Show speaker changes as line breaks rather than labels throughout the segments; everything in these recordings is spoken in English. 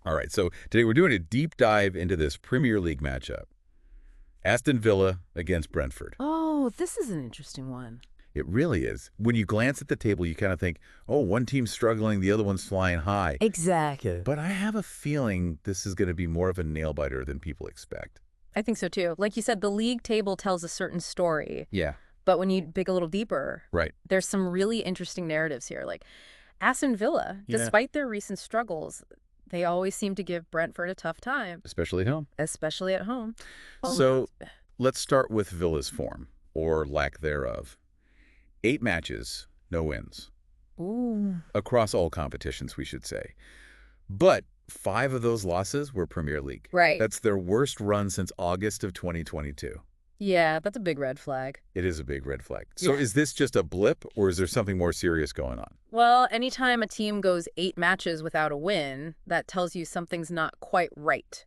All right, so today we're doing a deep dive into this Premier League matchup. Aston Villa against Brentford.
Oh, this is an interesting one.
It really is. When you glance at the table, you kind of think, oh, one team's struggling, the other one's flying high.
Exactly.
But I have a feeling this is going to be more of a nail-biter than people expect.
I think so too. Like you said, the league table tells a certain story.
Yeah.
But when you dig a little deeper,
Right.
there's some really interesting narratives here. Like Aston Villa,
Yeah.
despite their recent struggles, they always seem to give Brentford a tough time,
Especially at home.
especially at home.
So let's start with Villa's form, or lack thereof. 8 matches, no wins.
Ooh.
Across all competitions, we should say. But 5 of those losses were Premier League.
Right.
That's their worst run since August of 2022.
Yeah, that's a big red flag.
It is a big red flag. So
Yeah.
is this just a blip, or is there something more serious going on?
Well, anytime a team goes 8 matches without a win, that tells you something's not quite right.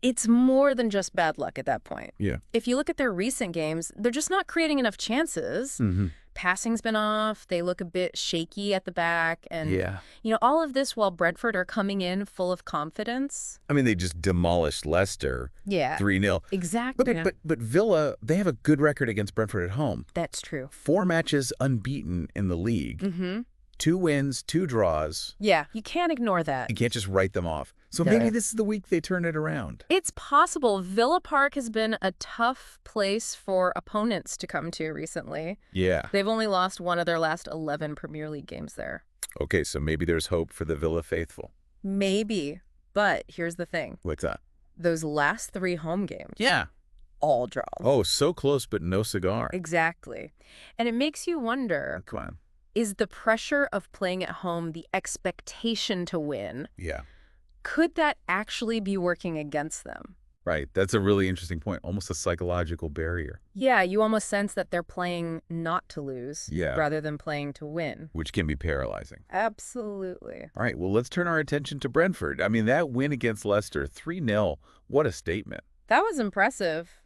It's more than just bad luck at that point.
Yeah.
If you look at their recent games, they're just not creating enough chances.
Mm-hmm.
Passing's been off. They look a bit shaky at the back. And,
Yeah.
all of this while Brentford are coming in full of confidence.
I mean, they just demolished Leicester
Yeah.
3-0.
Exactly.
But Villa, they have a good record against Brentford at home.
That's true.
4 matches unbeaten in the league.
Mm-hmm.
2 wins, 2 draws.
Yeah, you can't ignore that.
You can't just write them off. So
No.
maybe this is the week they turn it around.
It's possible. Villa Park has been a tough place for opponents to come to recently.
Yeah.
They've only lost one of their last 11 Premier League games there.
Okay, so maybe there's hope for the Villa faithful.
Maybe. But here's the thing.
What's that?
Those last 3 home games,
Yeah.
all draws.
Oh, so close, but no cigar.
Exactly. And it makes you wonder,
Come on.
is the pressure of playing at home the expectation to win?
Yeah.
Could that actually be working against them?
Right. That's a really interesting point. Almost a psychological barrier.
Yeah, you almost sense that they're playing not to lose
Yeah.
rather than playing to win.
Which can be paralyzing.
Absolutely.
All right, well, let's turn our attention to Brentford. I mean, that win against Leicester, 3-0, what a statement.
That was impressive.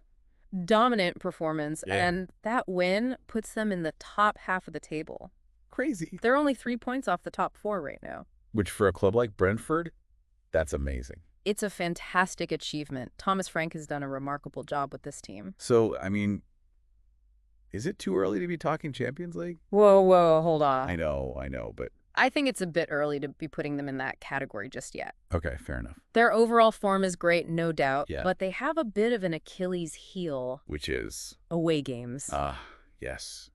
Dominant performance,
Yeah.
and that win puts them in the top half of the table.
Crazy.
They're only 3 points off the top 4 right now.
Which for a club like Brentford, that's amazing.
It's a fantastic achievement. Thomas Frank has done a remarkable job with this team.
So, I mean, is it too early to be talking Champions League?
Whoa, hold on.
I know, but
I think it's a bit early to be putting them in that category just yet.
okay, fair enough.
Their overall form is great, no doubt,
Yeah.
but they have a bit of an Achilles heel.
Which is,
Away games.
yes,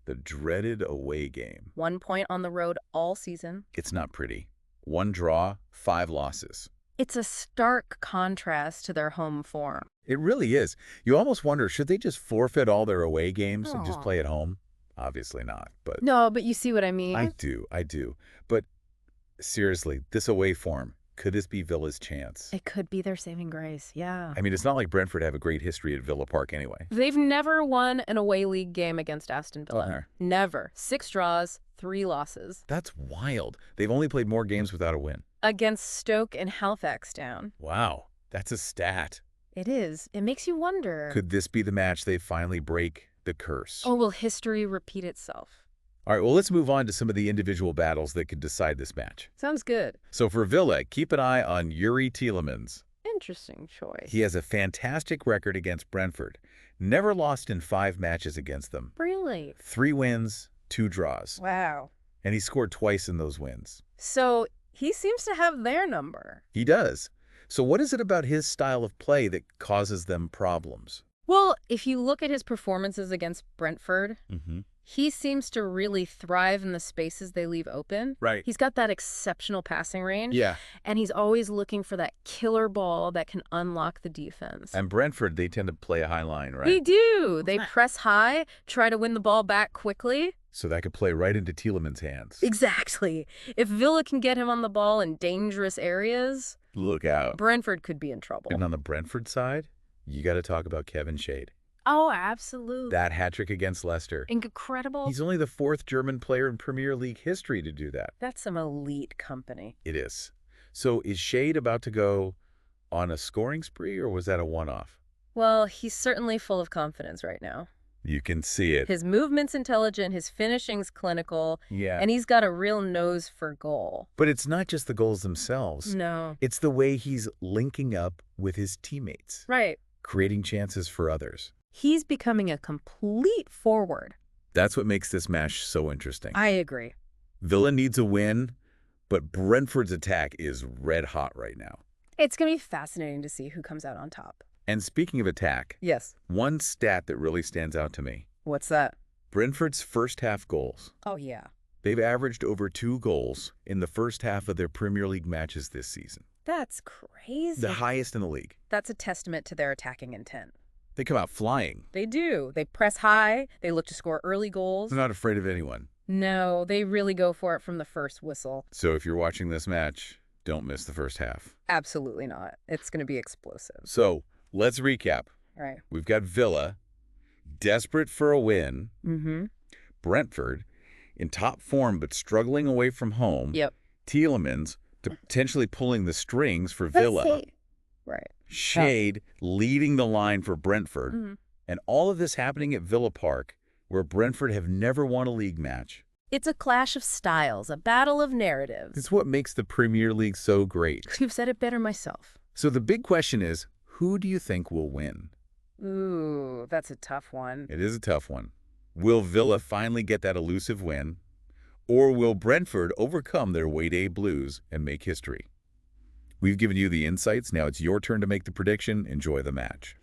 the dreaded away game.
1 point on the road all season.
It's not pretty. 1 draw, 5 losses.
It's a stark contrast to their home form.
It really is. You almost wonder, should they just forfeit all their away games and just
Aw.
play at home? Obviously not, but
No, but you see what I mean?
I do. But seriously, this away form, could this be Villa's chance?
It could be their saving grace, yeah.
I mean, it's not like Brentford have a great history at Villa Park anyway.
They've never won an away league game against Aston Villa.
Uh-huh.
Never. 6 draws, 3 losses.
That's wild. They've only played more games without a win.
Against Stoke and Halifax Town.
Wow, that's a stat.
It is. It makes you wonder.
Could this be the match they finally break the curse?
Oh, will history repeat itself?
All right, well, let's move on to some of the individual battles that could decide this match.
Sounds good.
So for Villa, keep an eye on Youri Tielemans.
Interesting choice.
He has a fantastic record against Brentford. Never lost in 5 matches against them.
Really?
3 wins, 2 draws.
Wow.
And he scored twice in those wins.
So he seems to have their number.
He does. So what is it about his style of play that causes them problems?
Well, if you look at his performances against Brentford,
Mm-hmm.
he seems to really thrive in the spaces they leave open.
Right.
He's got that exceptional passing range.
Yeah.
And he's always looking for that killer ball that can unlock the defense.
And Brentford, they tend to play a high line, right?
They do. They press high, try to win the ball back quickly.
So that could play right into Tielemans' hands.
Exactly. If Villa can get him on the ball in dangerous areas,
Look out.
Brentford could be in trouble.
And on the Brentford side, you got to talk about Kevin Schade.
Oh, absolutely.
That hat-trick against Leicester.
Incredible.
He's only the 4th German player in Premier League history to do that.
That's some elite company.
It is. So is Schade about to go on a scoring spree, or was that a one-off?
Well, he's certainly full of confidence right now.
You can see it.
His movement's intelligent, his finishing's clinical,
Yeah.
and he's got a real nose for goal.
But it's not just the goals themselves.
No.
It's the way he's linking up with his teammates,
Right.
creating chances for others.
He's becoming a complete forward.
That's what makes this match so interesting.
I agree.
Villa needs a win, but Brentford's attack is red hot right now.
It's going to be fascinating to see who comes out on top.
And speaking of attack,
Yes.
one stat that really stands out to me.
What's that?
Brentford's first half goals.
Oh, yeah.
They've averaged over 2 goals in the first half of their Premier League matches this season.
That's crazy.
The highest in the league.
That's a testament to their attacking intent.
They come out flying.
They do. They press high. They look to score early goals.
They're not afraid of anyone.
No, they really go for it from the first whistle.
So if you're watching this match, don't miss the first half.
Absolutely not. It's going to be explosive.
So let's recap.
All right.
We've got Villa, desperate for a win.
Mm-hmm.
Brentford, in top form but struggling away from home.
Yep.
Tielemans, potentially pulling the strings for Villa.
Right.
Schade leading the line for Brentford.
Mm-hmm.
And all of this happening at Villa Park, where Brentford have never won a league match.
It's a clash of styles, a battle of narratives.
It's what makes the Premier League so great.
You've said it better myself.
So the big question is, who do you think will win?
Ooh, that's a tough one.
It is a tough one. Will Villa finally get that elusive win? Or will Brentford overcome their away day blues and make history? We've given you the insights. Now it's your turn to make the prediction. Enjoy the match.